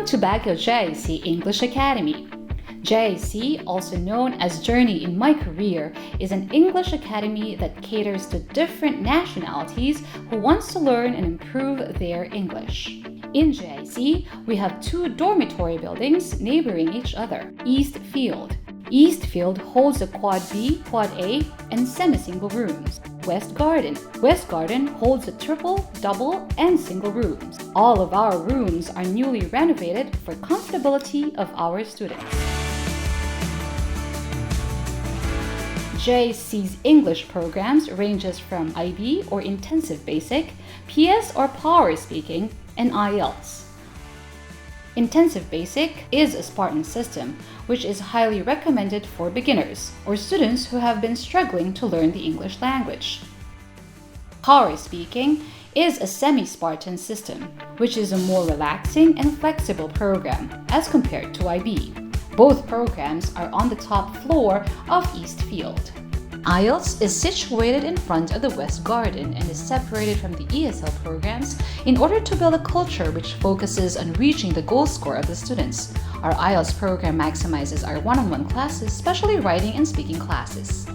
to Baguio JIC English Academy. JIC, also known as Journey in My Career, is an English academy that caters to different nationalities who wants to learn and improve their English. In JIC, we have two dormitory buildings neighboring each other. East Field. East Field holds a Quad B, Quad A, and semi-single rooms. West Garden. West Garden holds a triple, double, and single rooms. All of our rooms are newly renovated for comfortability of our students. JIC's English programs ranges from IB or Intensive Basic, PS or Power Speaking, and IELTS. Intensive Basic is a Spartan system, which is highly recommended for beginners or students who have been struggling to learn the English language. Power Speaking is a semi-Spartan system, which is a more relaxing and flexible program as compared to IB. Both programs are on the top floor of East Field. IELTS is situated in front of the West Garden and is separated from the ESL programs in order to build a culture which focuses on reaching the goal score of the students. Our IELTS program maximizes our one-on-one classes, especially writing and speaking classes.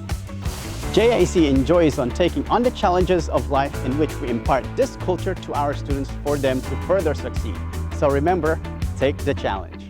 JIC enjoys on taking on the challenges of life in which we impart this culture to our students for them to further succeed. So remember, take the challenge.